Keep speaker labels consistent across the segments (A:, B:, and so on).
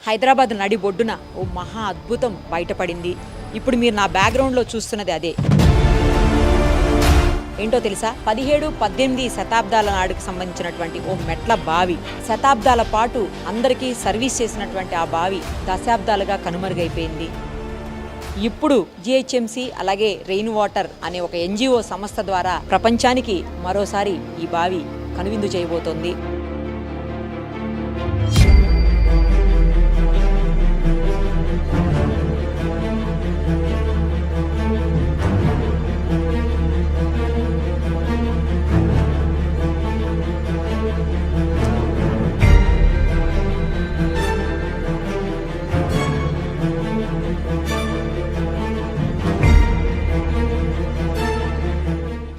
A: హైదరాబాద్ నడి బొడ్డున ఓ మహా అద్భుతం బయటపడింది. ఇప్పుడు మీరు నా బ్యాక్గ్రౌండ్లో చూస్తున్నది అదే. ఏంటో తెలుసా? 17-18 శతాబ్దాల నాడుకు సంబంధించినటువంటి ఓ మెట్ల బావి. శతాబ్దాల పాటు అందరికీ సర్వీస్ చేసినటువంటి ఆ బావి దశాబ్దాలుగా కనుమరుగైపోయింది. ఇప్పుడు జిహెచ్ఎంసి అలాగే రెయిన్ వాటర్ అనే ఒక ఎన్జిఓ సంస్థ ద్వారా ప్రపంచానికి మరోసారి ఈ బావి కనువిందు చేయబోతోంది.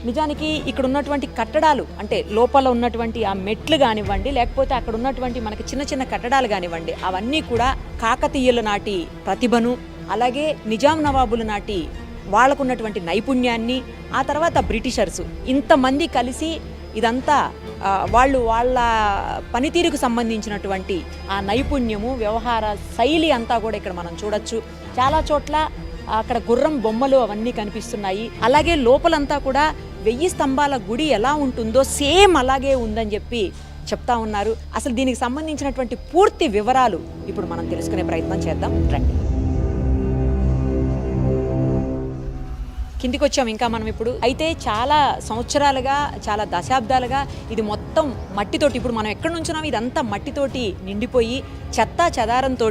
A: నిజానికి ఇక్కడ ఉన్నటువంటి కట్టడాలు అంటే లోపల ఉన్నటువంటి ఆ మెట్లు కానివ్వండి, లేకపోతే అక్కడ ఉన్నటువంటి మనకి చిన్న చిన్న కట్టడాలు కానివ్వండి, అవన్నీ కూడా కాకతీయుల నాటి ప్రతిభను, అలాగే నిజాం నవాబుల నాటి వాళ్ళకున్నటువంటి నైపుణ్యాన్ని, ఆ తర్వాత బ్రిటిషర్స్ ఇంతమంది కలిసి ఇదంతా వాళ్ళ పనితీరుకు సంబంధించినటువంటి ఆ నైపుణ్యము, వ్యవహార శైలి అంతా కూడా ఇక్కడ మనం చూడొచ్చు. చాలా చోట్ల అక్కడ గుర్రం బొమ్మలు అవన్నీ కనిపిస్తున్నాయి. అలాగే లోపలంతా కూడా 1000 స్తంభాల గుడి ఎలా ఉంటుందో సేమ్ అలాగే ఉందని చెప్పి చెప్తా ఉన్నారు. అసలు దీనికి సంబంధించినటువంటి పూర్తి వివరాలు ఇప్పుడు మనం తెలుసుకునే ప్రయత్నం చేద్దాం రండి. కిందికి వచ్చాం ఇంకా మనం ఇప్పుడు. అయితే చాలా సంవత్సరాలుగా, చాలా దశాబ్దాలుగా ఇది మొత్తం మట్టితోటి, ఇప్పుడు మనం ఎక్కడ నుంచున్నాం ఇదంతా మట్టితోటి నిండిపోయి చెత్త చెదారంతో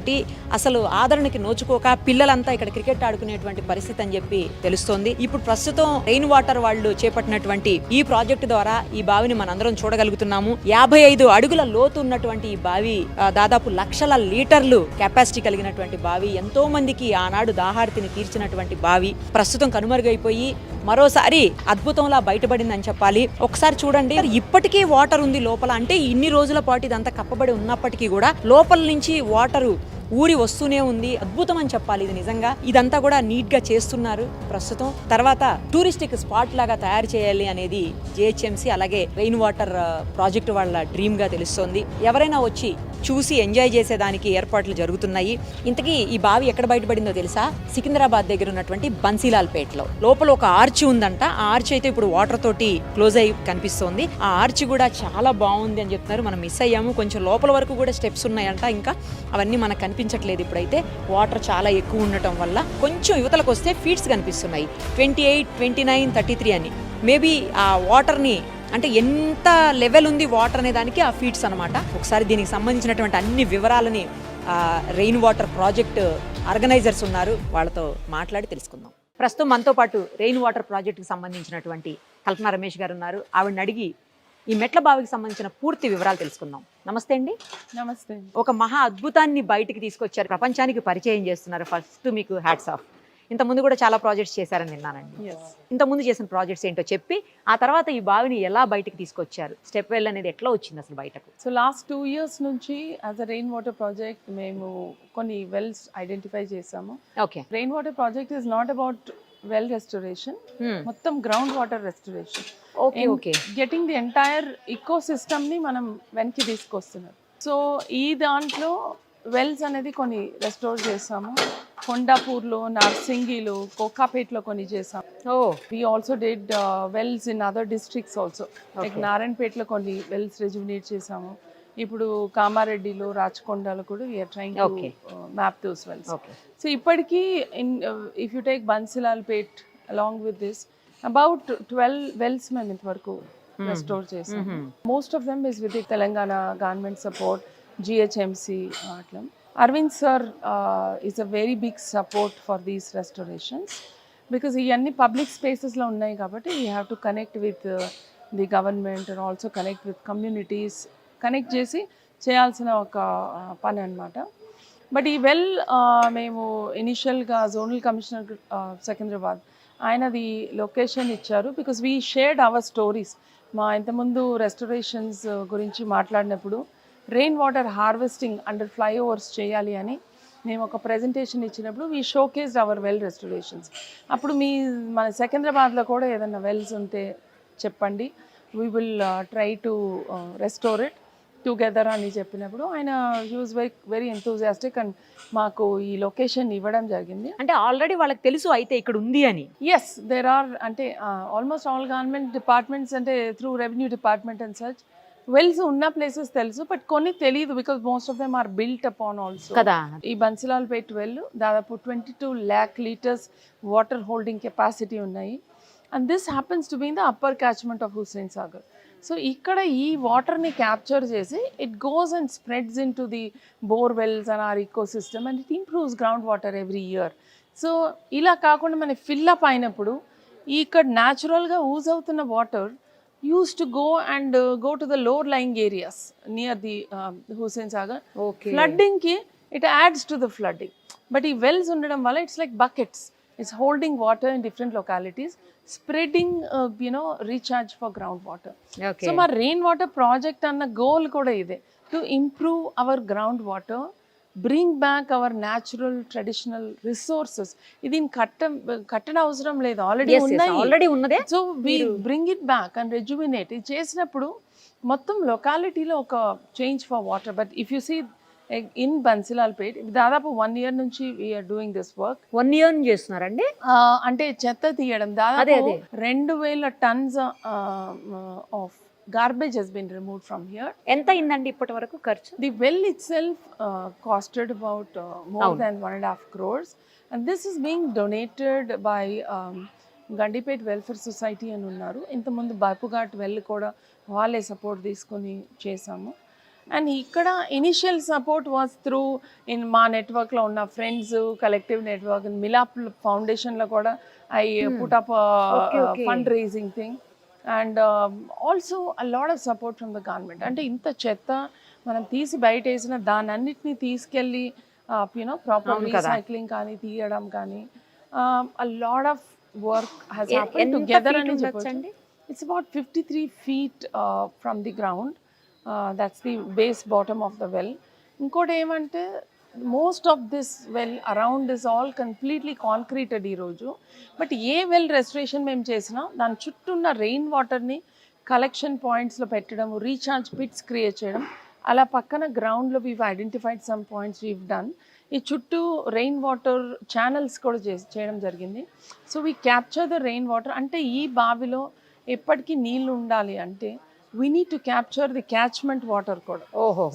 A: అసలు ఆదరణకి నోచుకోక పిల్లలంతా ఇక్కడ క్రికెట్ ఆడుకునేటువంటి పరిస్థితి అని చెప్పి తెలుస్తోంది. ఇప్పుడు ప్రస్తుతం రెయిన్ వాటర్ వాళ్ళు చేపట్టినటువంటి ఈ ప్రాజెక్టు ద్వారా ఈ బావిని మనందరం చూడగలుగుతున్నాము. 55 అడుగుల లోతు ఉన్నటువంటి ఈ బావి దాదాపు లక్షల లీటర్లు కెపాసిటీ కలిగినటువంటి బావి. ఎంతో మందికి ఆనాడు దాహార్తిని తీర్చినటువంటి బావి ప్రస్తుతం కనుమరుగైపోయి మరోసారి అద్భుతంలా బయటపడిందని చెప్పాలి. ఒకసారి చూడండి, ఇప్పటికీ వాటర్ ఉంది లోపల. అంటే ఇన్ని రోజుల పాటు ఇదంతా కప్పబడి ఉన్నప్పటికీ కూడా లోపల నుంచి వాటరు ఊరి వస్తూనే ఉంది. అద్భుతం అని చెప్పాలి ఇది నిజంగా. ఇదంతా కూడా నీట్ గా చేస్తున్నారు ప్రస్తుతం. తర్వాత టూరిస్టిక్ స్పాట్ లాగా తయారు చేయాలి అనేది జిహెచ్ఎంసి అలాగే రెయిన్ వాటర్ ప్రాజెక్ట్ వాళ్ళ డ్రీమ్ గా తెలుస్తోంది. ఎవరైనా వచ్చి చూసి ఎంజాయ్ చేసేదానికి ఏర్పాట్లు జరుగుతున్నాయి. ఇంతకీ ఈ బావి ఎక్కడ బయటపడిందో తెలుసా? సికింద్రాబాద్ దగ్గర ఉన్నటువంటి బన్సీలాల్ పేటలో. లోపల ఒక ఆర్చ్ ఉందంట. ఆ ఆర్చ్ అయితే ఇప్పుడు వాటర్ తోటి క్లోజ్ అయి కనిపిస్తోంది. ఆ ఆర్చ్ కూడా చాలా బాగుంది అని చెప్తున్నారు. మనం మిస్ అయ్యాము. కొంచెం లోపల వరకు కూడా స్టెప్స్ ఉన్నాయంట. ఇంకా అవన్నీ మనకు కనిపించట్లేదు ఇప్పుడైతే, వాటర్ చాలా ఎక్కువ ఉండటం వల్ల. కొంచెం యువతలకు వస్తే ఫీట్స్ కనిపిస్తున్నాయి, 28, 29, 33 అని. మేబీ ఆ వాటర్ని అంటే ఎంత లెవెల్ ఉంది వాటర్ అనే దానికి ఆ ఫీట్స్ అనమాట. ఒకసారి దీనికి సంబంధించినటువంటి అన్ని వివరాలని రెయిన్ వాటర్ ప్రాజెక్ట్ ఆర్గనైజర్స్ ఉన్నారు, వాళ్ళతో మాట్లాడి తెలుసుకుందాం. ప్రస్తుతం మనతో పాటు రెయిన్ వాటర్ ప్రాజెక్టుకి సంబంధించినటువంటి కల్పన రమేష్ గారు ఉన్నారు. ఆవిడని అడిగి ఈ మెట్ల బావికి సంబంధించిన పూర్తి వివరాలు తెలుసుకుందాం. నమస్తే అండి.
B: నమస్తే.
A: ఒక మహా అద్భుతాన్ని బయటికి తీసుకొచ్చారు, ప్రపంచానికి పరిచయం చేస్తున్నారు. ఫస్ట్ మీకు హ్యాట్స్ ఆఫ్. ఇంతకుముందు కూడా చాలా ప్రాజెక్ట్స్ చేశారని విన్నానండి. ఇంతకుముందు చేసిన ప్రాజెక్ట్స్ ఏంటో చెప్పి ఆ తర్వాత ఈ బావిని ఎలా బయటకు తీసుకొచ్చారు, స్టెప్ వెల్ అనేది ఎట్లా వచ్చింది అసలు బయటకు?
B: సో లాస్ట్ 2 years నుంచి as a rain water project మేము కొన్ని వెల్స్ ఐడెంటిఫై చేసాము.
A: Okay.
B: Rain water project is not about well restoration, మొత్తం ground water restoration.
A: Okay okay.
B: Getting the entire ecosystem ని మనం వెనక్కి తీసుకొస్తున్నారు. సో ఈ దాంట్లో వెల్స్ అనేది కొన్ని రెస్టోర్ చేసాము. కొండాపూర్లో, నర్సింగిలో, కోకాపేట్లో కొన్ని చేసాం. We also did wells in other districts also. Like నారాయణపేటలో కొన్ని వెల్స్ రెజ్యుమినేట్ చేసాము. ఇప్పుడు కామారెడ్డిలో, రాచకొండలో కూడా we're trying to map those wells. So ఇప్పటికీ if you take Bansilalpet along with this about 12 wells మేము ఇంతవరకు రెస్టోర్ చేసాం. Most of them is with Telangana government support, GHMC అట్లా. Arvind sir is a very big support for these restorations because ఇవన్నీ public స్పేసెస్లో ఉన్నాయి కాబట్టి we have to connect with the government and also connect with communities, connect చేసి చేయాల్సిన ఒక పని అనమాట. But ఈ వెల్ మేము ఇనిషియల్గా జోనల్ కమిషనర్ సికింద్రాబాద్ ఆయనది లొకేషన్ ఇచ్చారు because we shared our stories. మా ఇంతకుముందు రెస్టరేషన్స్ గురించి మాట్లాడినప్పుడు rain water harvesting under flyovers చేయాలి అని మేము ఒక ప్రెజెంటేషన్ ఇచ్చినప్పుడు we showcased our well restorations. అప్పుడు మన సికింద్రాబాద్లో కూడా ఏదైనా వెల్స్ ఉంటే చెప్పండి, we will try to restore it. Together అని చెప్పినప్పుడు ఆయన he was very very enthusiastic and మాకు ఈ లొకేషన్ ఇవ్వడం జరిగింది.
A: అంటే ఆల్రెడీ వాళ్ళకి తెలుసు అయితే ఇక్కడ ఉంది అని.
B: ఎస్, దేర్ ఆర్ అంటే ఆల్మోస్ట్ ఆల్ గవర్నమెంట్ డిపార్ట్మెంట్స్ అంటే through revenue department and such wells ఉన్న ప్లేసెస్ తెలుసు, బట్ కొన్ని తెలియదు because most of them are built upon also
A: కదా.
B: ఈ బన్సిలాల్పేట్ వెల్ దాదాపు 22 lakh litres water holding capacity ఉన్నాయి. And this happens to be in the upper catchment of Hussain Sagar. So ఇక్కడ ఈ వాటర్ని క్యాప్చర్ చేసి it goes and spreads into the borewells and our ecosystem and it improves ground water every year. So ఇలా కాకుండా మనకి fill up అయినప్పుడు ఇక్కడ న్యాచురల్గా యూజ్ అవుతున్న water used to go to the lower lying areas near the Hussain Sagar.
A: Okay.
B: Flooding ki it adds to the flooding, but ee wells undadam valla it's like buckets, it's holding water in different localities, spreading recharge for groundwater.
A: Okay.
B: So ma rainwater project anna goal kuda ide to improve our groundwater, bring back our natural traditional resources. Idin kattana avasaram ledu, already unnade. So we bring it back and rejuvenate it chesinappudu mottam locality lo oka change for water. But if you see in Bansilalpet దాదాపు 1 year నుంచి we are doing this work.
A: 1 year చేస్తున్నారండి.
B: అంటే చెత్త తీయడం దాదాపు 2000 tons of garbage has been removed from here.
A: ఎంత అయిందండి ఇప్పటి వరకు ఖర్చు?
B: The well itself costed about more than 1.5 crores, and this is being donated by Gandipet Welfare Society అని ఉన్నారు. ఇంతకుముందు బాపుఘాట్ వెల్ కూడా వాళ్ళే సపోర్ట్ తీసుకొని చేసాము. అండ్ ఇక్కడ initial support was through in మా నెట్వర్క్లో ఉన్న ఫ్రెండ్స్ కలెక్టివ్ నెట్వర్క్ మిలాప్ ఫౌండేషన్లో కూడా I put up fund raising thing and also a lot of support from the government. అంటే ఇంత చెత్త మనం తీసి బయట వేసిన దాన్ని అన్నిటినీ తీసుకెళ్ళి ప్రాపర్ రీసైక్లింగ్ కానీ తీయడం కానీ అ lot of work has happen together అని చెప్పొచ్చు. It's about 53 feet from the ground. That's the base bottom of the well. ఇంకోటి ఏమంటే most of this well around is all completely concreted ఈ రోజు. బట్ ఏ వెల్ రెస్టరేషన్ మేము చేసినా దాని చుట్టూ ఉన్న రెయిన్ వాటర్ని కలెక్షన్ పాయింట్స్లో పెట్టడం, రీఛార్జ్ పిట్స్ క్రియేట్ చేయడం, అలా పక్కన గ్రౌండ్లో we've identified some points we've done. ఈ చుట్టూ రెయిన్ వాటర్ ఛానల్స్ కూడా చేయడం జరిగింది. So we capture the rain water. అంటే ఈ బావిలో ఎప్పటికీ నీళ్ళు ఉండాలి అంటే we need to capture the catchment water kuda.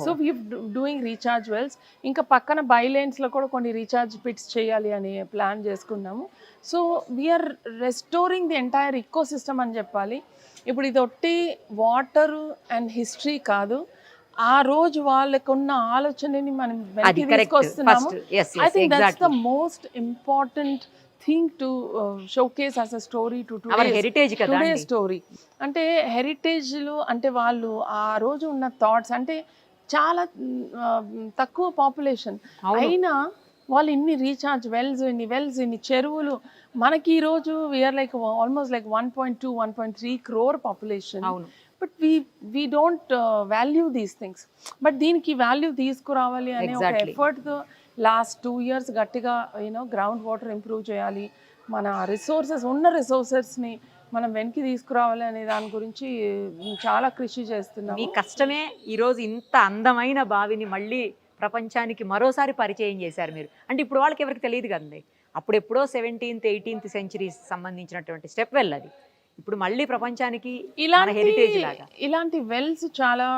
B: So we are doing recharge wells. Inka pakkana bylanes lo kuda konni recharge pits cheyali ani plan cheskunnamu. So we are restoring the entire ecosystem ani cheppali. Ippudu idi otti water and history kaadu, ఆ రోజు వాళ్ళకున్న ఆలోచనని మనం వెనక్కి తీసుకొస్తున్నాము. I think that's the most important thing to showcase as a story to today's story. అంటే హెరిటేజ్లు అంటే వాళ్ళు ఆ రోజు ఉన్న థాట్స్ అంటే చాలా తక్కువ పాపులేషన్ అయినా వాళ్ళు ఇన్ని రీఛార్జ్ వెల్స్, ఇన్ని చెరువులు. మనకి ఈ రోజు we are like almost like 1.2 1.3 crore population. But we don't value these things. But దీనికి వాల్యూ తీసుకురావాలి అనే ఒక ఎఫర్ట్తో లాస్ట్ 2 years గట్టిగా గ్రౌండ్ వాటర్ ఇంప్రూవ్ చేయాలి, మన రిసోర్సెస్ ఉన్న రిసోర్సెస్ని మనం వెనక్కి తీసుకురావాలి అనే దాని గురించి చాలా కృషి చేస్తున్నాం.
A: మీ కష్టమే ఈరోజు ఇంత అందమైన బావిని మళ్ళీ ప్రపంచానికి మరోసారి పరిచయం చేశారు మీరు. అంటే ఇప్పుడు వాళ్ళకి ఎవరికి తెలియదు కదండి, అప్పుడెప్పుడో 17th 18th centuries సంబంధించినటువంటి స్టెప్ వెల్ అది. ఇప్పుడు మళ్ళీ ప్రపంచానికి హెరిటేజ్ లాగా
B: ఇలాంటి వెల్స్ చాలా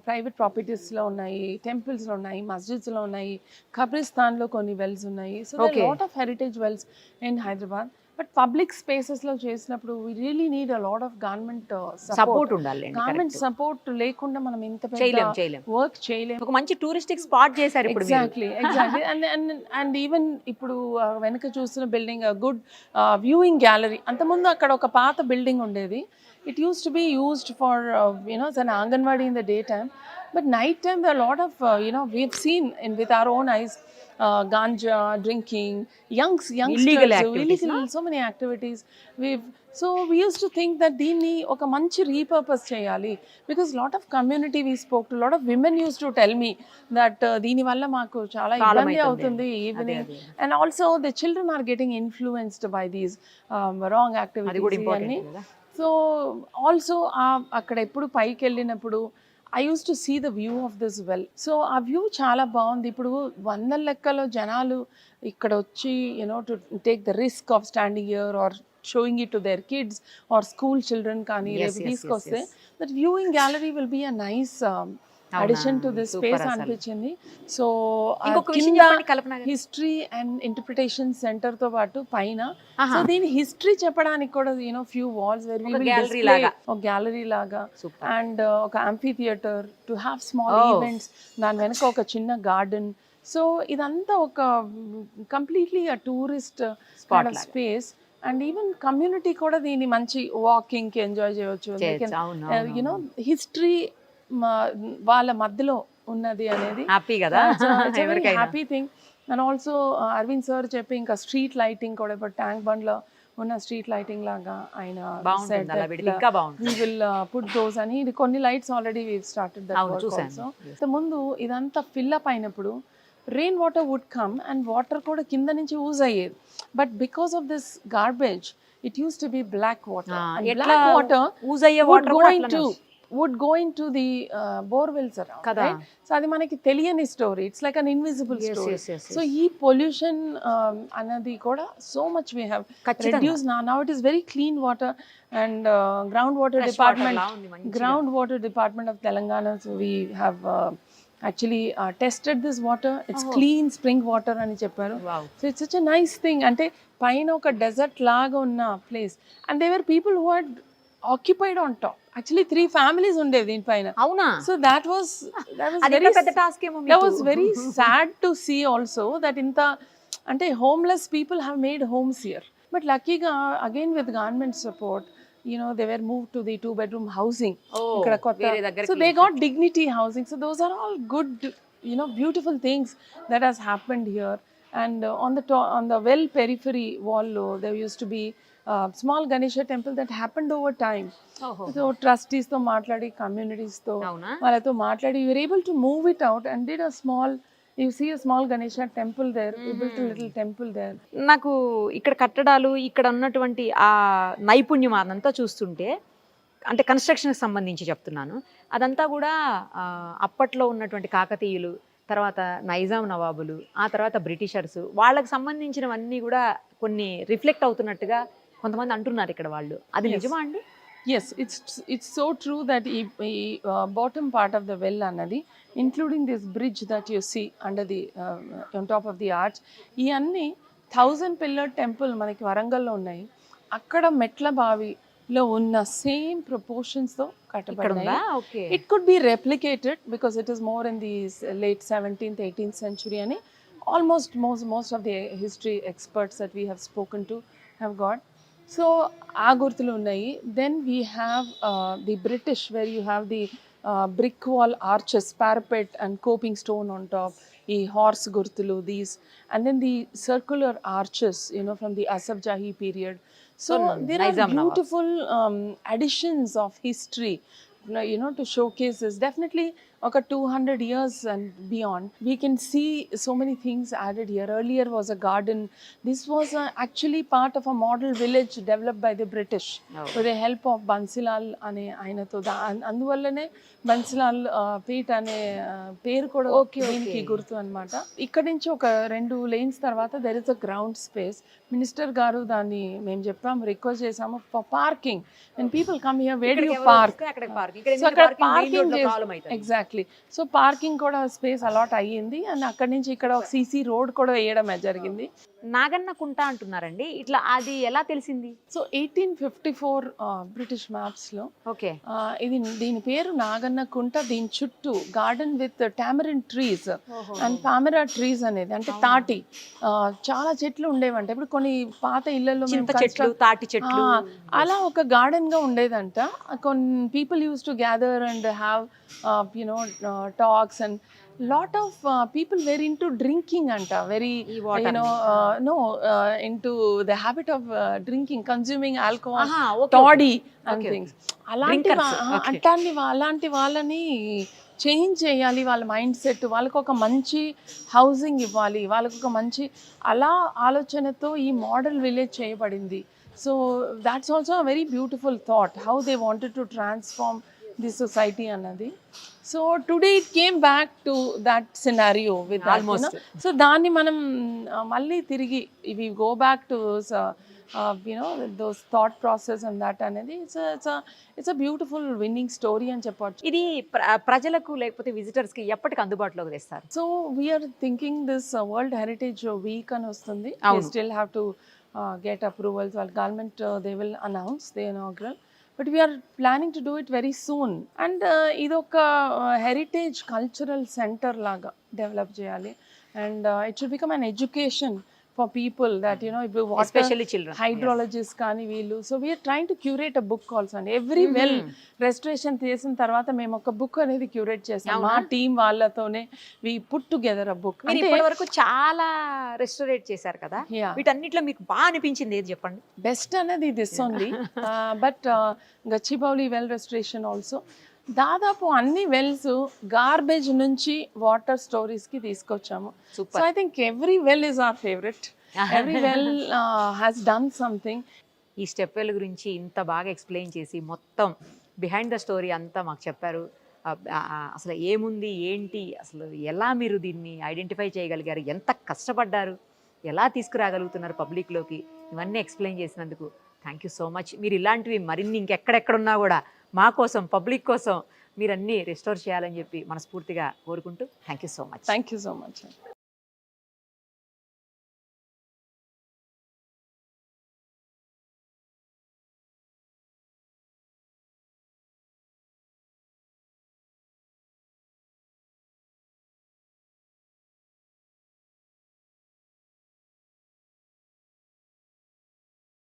B: ప్రైవేట్ ప్రాపర్టీస్లో ఉన్నాయి, టెంపుల్స్లో ఉన్నాయి, మస్జిద్స్లో ఉన్నాయి, ఖబ్రిస్తాన్లో కొన్ని వెల్స్ ఉన్నాయి. So lot of heritage wells in Hyderabad. But public స్పేసెస్లో చేసినప్పుడు we really need a lot of government support ఉండాలి. గవర్నమెంట్ సపోర్ట్ లేకుండా మనం ఇంత పెద్ద వర్క్ చేయలేము.
A: ఒక మంచి టూరిస్టిక్ స్పాట్ చేశారు ఇప్పుడు.
B: ఎగ్జాక్ట్లీ. అండ్ ఈవెన్ ఇప్పుడు వెనక చూస్తున్న బిల్డింగ్ గుడ్ వ్యూయింగ్ గ్యాలరీ. అంతకుముందు అక్కడ ఒక పాత బిల్డింగ్ ఉండేది. It used to be used for an anganwadi in the day time. But night time there are a lot of we've seen with our own eyes ganja drinking, illegal activities, so many activities. So we used to think that దీన్ని ఒక మంచి repurpose చేయాలి, because lot of community we spoke to, lot of women used to tell me that దీని వల్ల మాకు చాలా ఇబ్బంది అవుతుంది evening, and also the children are getting influenced by these wrong activities. So also అక్కడ ఎప్పుడు పైకి వెళ్ళినప్పుడు I used to see the view of this well. So ఆ వ్యూ చాలా బాగుంది. ఇప్పుడు వందల లెక్కలో జనాలు ఇక్కడ వచ్చి you know to take the risk of standing here or showing it to their kids or school children కానీ రేపు తీసుకొస్తే that viewing gallery will be a nice addition to this space అనిపించింది. సో కింద హిస్టరీ అండ్ ఇంటర్ప్రిటేషన్ సెంటర్ తో పాటు పైన so దీని history చెప్పడానికి కూడా you know few walls where we will display ఒక గ్యాలరీ లాగా అండ్ ఒక amphitheatre to have small events, దాని వెనక ఒక చిన్న గార్డెన్. సో ఇదంతా ఒక completely a tourist space and even community కూడా దీన్ని మంచి వాకింగ్ కి ఎంజాయ్ చేయవచ్చు. యునో హిస్టరీ వాళ్ళ మధ్యలో ఉన్నది అనేది
A: హ్యాపీ కదా,
B: happy thing. And also Arvind sir చెప్పి ఇంకా స్ట్రీట్ లైటింగ్ కూడా ఇప్పుడు ట్యాంక్ బండ్ లో ఉన్న స్ట్రీట్ లైటింగ్ లాగా ఆయన విల్ పుట్ దోస్ అని. ఇది కొన్ని lights already we started that work also. So ముందు ఇదంతా ఫిల్ అప్ అయినప్పుడు rain water would come and water కూడా కింద నుంచి యూజ్ అయ్యేది. But because of this garbage it used to be black water. Black water use అయ్యే water would go into the borewells around, right? So adi manaki teliyani story, it's like an invisible story. So ee pollution anadi kuda so much we have reduced now it is very clean water and groundwater department of Telangana, so we have actually tested this water. It's clean spring water ani chepparu. So it's such a nice thing. Ante paina oka desert laga unna place and there were people who had occupied on top. Actually 3 families ఉండేవి దీనిపైన. అవునా? So that was very పెద్ద task ఏమో మీకు. That was very sad to see also that ఇంత అంటే homeless people have made homes here. But luckyగా again with government support, you know, they were moved to the 2-bedroom housing. ఇక్కడ కొత్త. So they got dignity housing. So those are all good, you know, beautiful things that has happened here. And on the well periphery wall there used to be small Ganesha temple that happened over time. So trustees to matladi, communities to valato matladi, we were able to move it out and did a small, you see a small Ganesha temple there. We built a little temple there.
A: నాకు ఇక్కడ కట్టడాలు ఇక్కడ ఉన్నటువంటి ఆ నైపుణ్యం అదంతా చూస్తుంటే అంటే కన్స్ట్రక్షన్కి సంబంధించి చెప్తున్నాను, అదంతా కూడా అప్పట్లో ఉన్నటువంటి కాకతీయులు, తర్వాత నైజాం నవాబులు, ఆ తర్వాత బ్రిటిషర్స్, వాళ్ళకి సంబంధించినవన్నీ కూడా కొన్ని రిఫ్లెక్ట్ అవుతున్నట్టుగా కొంతమంది అంటున్నారు ఇక్కడ వాళ్ళు. అది నిజమా అండి?
B: Yes, it's so true that bottom part of the well annadi, including this bridge that you see under the on top of the arch, ee anni 1000 pillar temple manaki Warangal lo unnai. Akkada metla bavi లో ఉన్న same proportions తో కట్టబడ్డాయి. It could be replicated because it is more in the late 17th 18th century అని almost most of the history experts that we have spoken to have got. So ఆ గుర్తులు ఉన్నాయి. Then we have the British where you have the brick wall arches, parapet and coping stone on top, ఈ horse గుర్తులు, these and then the circular arches, you know, from the Asaf Jahi period. So there are beautiful additions of history, you know, to showcase this. Definitely okay, 200 years and beyond we can see so many things added here. Earlier was a garden. This was actually part of a model village developed by the British with the help of Bansilal ane ainato anduvallane Bansilal Pete ane పేరు కూడా దీనికి గుర్తు అన్నమాట. ఇక్కడ నుంచి ఒక 2 lanes తర్వాత there is a ground space. Minister గారు దాన్ని మేము చెప్పాము, రిక్వెస్ట్ చేసాము for parking. when people come here where do you park? So అక్కడ పార్కింగ్ ఎగ్జాక్ట్లీ. సో పార్కింగ్ కూడా స్పేస్ అలాట్ అయ్యింది అండ్ అక్కడి నుంచి ఇక్కడ ఒక సీసీ రోడ్ కూడా వేయడం జరిగింది.
A: నాగన్న కుంట అంటున్నారండి, ఇట్లా అది ఎలా తెలిసింది?
B: సో 1854 బ్రిటిష్ మ్యాప్స్ లో ఇది దీని పేరు నాగన్న కుంట. దీని చుట్టూ garden with tamarind trees and palmyra trees అనేది అంటే తాటి చాలా చెట్లు ఉండేవంట. ఇప్పుడు కొన్ని పాత ఇళ్లలో
A: తాటి చెట్లు
B: అలా ఒక గార్డెన్ గా ఉండేదంట. కొన్ని people use to gather and have you know talks and lot of people were into drinking anta, very you know into the habit of drinking, consuming alcohol, toddy and things. అలాంటి వాళ్ళని change చేయాలి, వాళ్ళ mind set, వాళ్ళకు ఒక మంచి housing ఇవ్వాలి, వాళ్ళకు ఒక మంచి అలా ఆలోచనతో ఈ మోడల్ విలేజ్ చేయబడింది. So that's also a very beautiful thought how they wanted to transform the society అన్నది. So today it came back to that scenario with
A: Almost.
B: So దాన్ని మనం మళ్ళీ తిరిగి we go back to those thought process and that అనేది it's a beautiful winning story అని చెప్పొచ్చు.
A: ఇది ప్రజలకు లేకపోతే విజిటర్స్కి ఎప్పటికి అందుబాటులోకి తెస్తారు?
B: So we're thinking this world heritage week అని వస్తుంది. Still have to get approvals. వాళ్ళ government they will announce they inaugural, but we're planning to do it very soon. And ఇది ఒక హెరిటేజ్ కల్చరల్ సెంటర్ లాగా డెవలప్ చేయాలి. And it should become an education for people that
A: especially children,
B: hydrologists కానీ వీళ్ళు. So we're trying to curate a book also అండి. Every well restoration చేసిన తర్వాత మేము ఒక బుక్ అనేది క్యూరేట్ చేస్తాం మా టీం వాళ్ళతోనే. We put together a book.
A: మీరు ఇప్పటి వరకు చాలా రెస్టోరేట్ చేశారు కదా, వీటన్నిటిలో మీకు బాగా అనిపించింది ఏది చెప్పండి?
B: బెస్ట్ అనేది this only. But Gachibowli well restoration also. దాదాపు అన్ని వెల్స్ గార్బేజ్ నుంచి వాటర్ స్టోరీస్ కి తీసుకొచ్చాము. So I think every well is our favourite. Every well has done something.
A: ఈ స్టెప్ వెల్ గురించి ఇంత బాగా ఎక్స్ప్లెయిన్ చేసి మొత్తం బిహైండ్ ద స్టోరీ అంతా మాకు చెప్పారు. అసలు ఏముంది ఏంటి, అసలు ఎలా మీరు దీన్ని ఐడెంటిఫై చేయగలిగారు, ఎంత కష్టపడ్డారు, ఎలా తీసుకురాగలుగుతున్నారు పబ్లిక్లోకి, ఇవన్నీ ఎక్స్ప్లెయిన్ చేసినందుకు థ్యాంక్ యూ సో మచ్. మీరు ఇలాంటివి మరిన్ని ఇంకెక్కడెక్కడున్నా కూడా మా కోసం, పబ్లిక్ కోసం మీరన్నీ రెస్టోర్ చేయాలని చెప్పి మనస్ఫూర్తిగా కోరుకుంటూ thank you so much.
B: Thank you so much.